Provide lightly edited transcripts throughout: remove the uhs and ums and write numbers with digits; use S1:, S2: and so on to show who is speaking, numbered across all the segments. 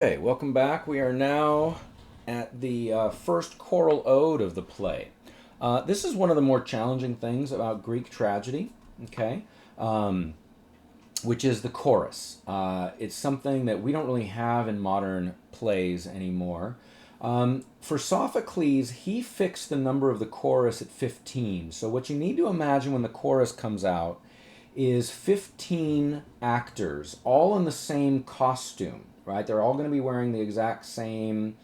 S1: Okay, welcome back. We are now at the first choral ode of the play. This is one of the more challenging things about Greek tragedy, okay, um, which is the chorus. It's something that we don't really have in modern plays anymore. For Sophocles, he fixed the number of the chorus at 15. So, what you need to imagine when the chorus comes out is 15 actors, all in the same costume, right? They're all going to be wearing the exact same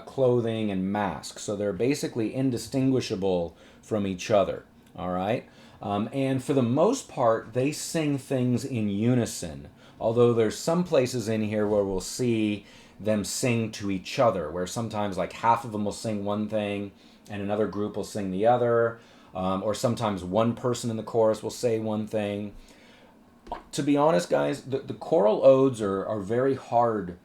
S1: clothing and mask. So they're basically indistinguishable from each other, all right? And for the most part, they sing things in unison, although there's some places in here where we'll see them sing to each other, where sometimes like half of them will sing one thing and another group will sing the other, or sometimes one person in the chorus will say one thing. To be honest, guys, the choral odes are very hard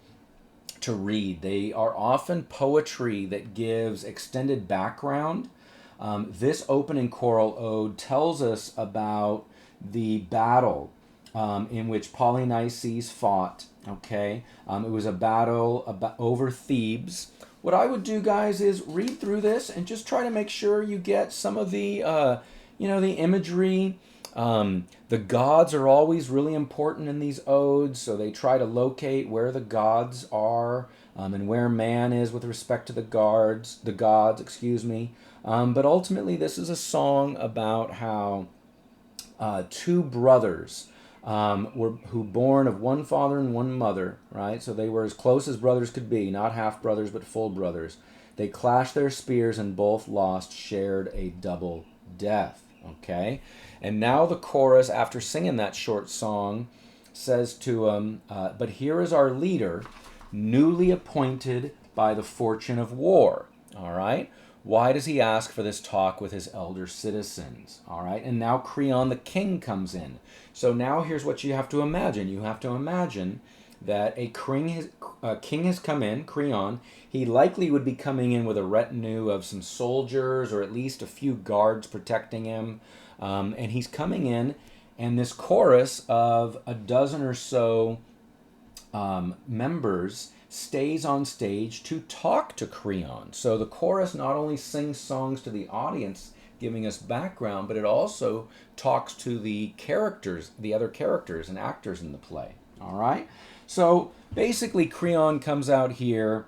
S1: to read. They are often poetry that gives extended background. This opening choral ode tells us about the battle in which Polynices fought. Okay, it was a battle over Thebes. What I would do, guys, is read through this and just try to make sure you get some of the, the imagery. The gods are always really important in these odes, so they try to locate where the gods are and where man is with respect to the gods, excuse me. But ultimately, this is a song about how two brothers were who born of one father and one mother, right? So they were as close as brothers could be, not half brothers but full brothers. They clashed their spears and both lost, shared a double death. Okay, and now the chorus, after singing that short song, says to him, "But here is our leader, newly appointed by the fortune of war." All right. Why does he ask for this talk with his elder citizens? All right. And now Creon the king comes in. So now here's what you have to imagine. You have to imagine that a king has come in, Creon. He likely would be coming in with a retinue of some soldiers or at least a few guards protecting him. And he's coming in, and this chorus of a dozen or so members stays on stage to talk to Creon. So the chorus not only sings songs to the audience, giving us background, but it also talks to the characters, the other characters and actors in the play. All right? So basically, Creon comes out here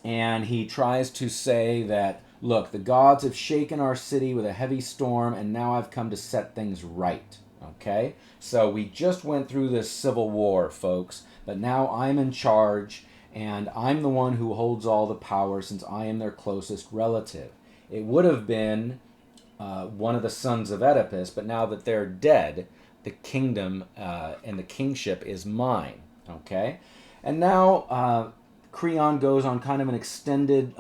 S1: and he tries to say that, look, the gods have shaken our city with a heavy storm, and now I've come to set things right. Okay? So we just went through this civil war, folks, but now I'm in charge, and I'm the one who holds all the power since I am their closest relative. It would have been one of the sons of Oedipus, but now that they're dead, the kingdom and the kingship is mine. Okay? And now Creon goes on kind of an extended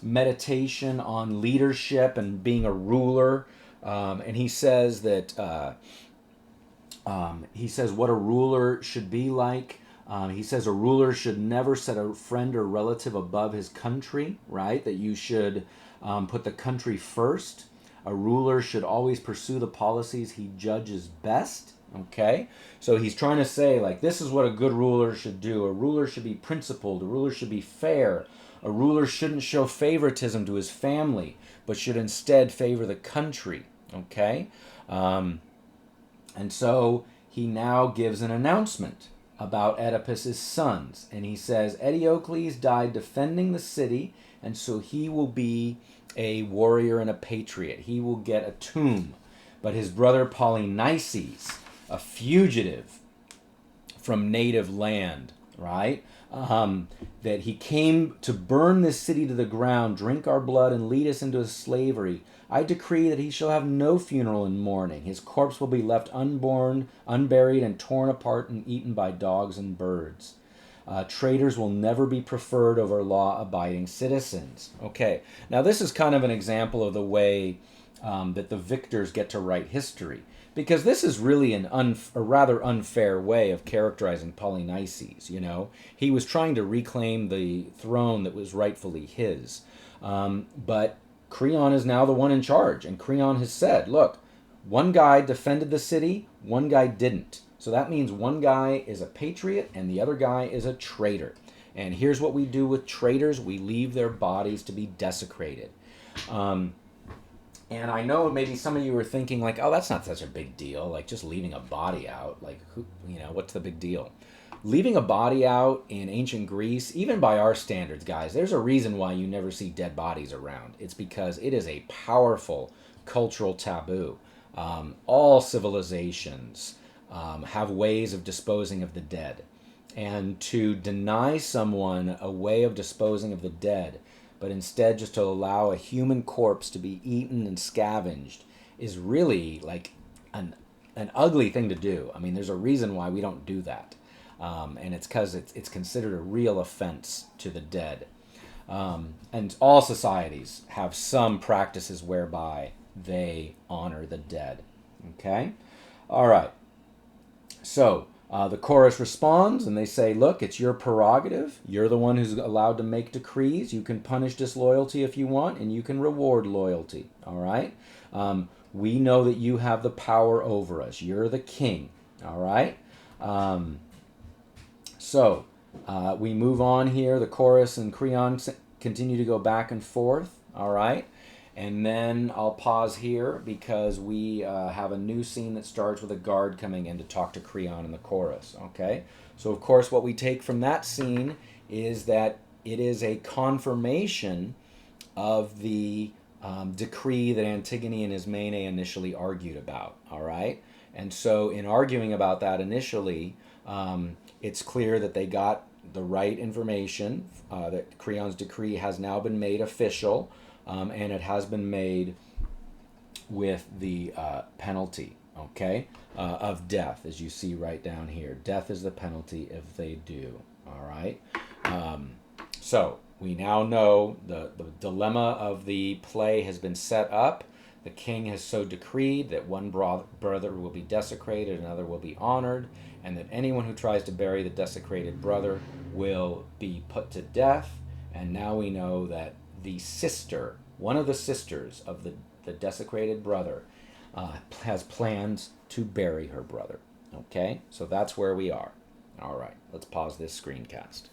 S1: meditation on leadership and being a ruler. And he says that he says what a ruler should be like. He says a ruler should never set a friend or relative above his country, right? That you should put the country first. A ruler should always pursue the policies he judges best. Okay? So he's trying to say, like, this is what a good ruler should do. A ruler should be principled. A ruler should be fair. A ruler shouldn't show favoritism to his family, but should instead favor the country. Okay? And so he now gives an announcement about Oedipus's sons. And he says, Eteocles died defending the city, and so he will be a warrior and a patriot. He will get a tomb. But his brother Polynices, a fugitive from native land, right? That he came to burn this city to the ground, drink our blood, and lead us into slavery. I decree that he shall have no funeral in mourning. His corpse will be left unborn, unburied, and torn apart and eaten by dogs and birds. Traitors will never be preferred over law-abiding citizens. Okay, now this is kind of an example of the way that the victors get to write history, because this is really a rather unfair way of characterizing Polynices. You know, he was trying to reclaim the throne that was rightfully his, but Creon is now the one in charge, and Creon has said, "Look, one guy defended the city, one guy didn't. So that means one guy is a patriot and the other guy is a traitor. And here's what we do with traitors: we leave their bodies to be desecrated. And I know maybe some of you are thinking like, oh, that's not such a big deal. Like just leaving a body out. Like, who, what's the big deal? Leaving a body out in ancient Greece, even by our standards, guys, there's a reason why you never see dead bodies around. It's because it is a powerful cultural taboo. All civilizations have ways of disposing of the dead. And to deny someone a way of disposing of the dead, but instead just to allow a human corpse to be eaten and scavenged, is really like an ugly thing to do. I mean, there's a reason why we don't do that. And it's because it's considered a real offense to the dead. And all societies have some practices whereby they honor the dead. Okay? All right. So the chorus responds and they say, look, it's your prerogative. You're the one who's allowed to make decrees. You can punish disloyalty if you want, and you can reward loyalty. All right? We know that you have the power over us. You're the king. All right? So we move on here. The chorus and Creon continue to go back and forth. All right? And then I'll pause here because we have a new scene that starts with a guard coming in to talk to Creon in the chorus. Okay? So, of course, what we take from that scene is that it is a confirmation of the decree that Antigone and Ismene initially argued about. All right? And so in arguing about that initially, it's clear that they got the right information, that Creon's decree has now been made official, and it has been made with the penalty, okay, of death, as you see right down here. Death is the penalty if they do, all right? So we now know the dilemma of the play has been set up. The king has so decreed that one brother will be desecrated, another will be honored, and that anyone who tries to bury the desecrated brother will be put to death. And now we know that the sister, one of the sisters of the desecrated brother, has plans to bury her brother. Okay? So that's where we are. All right, let's pause this screencast.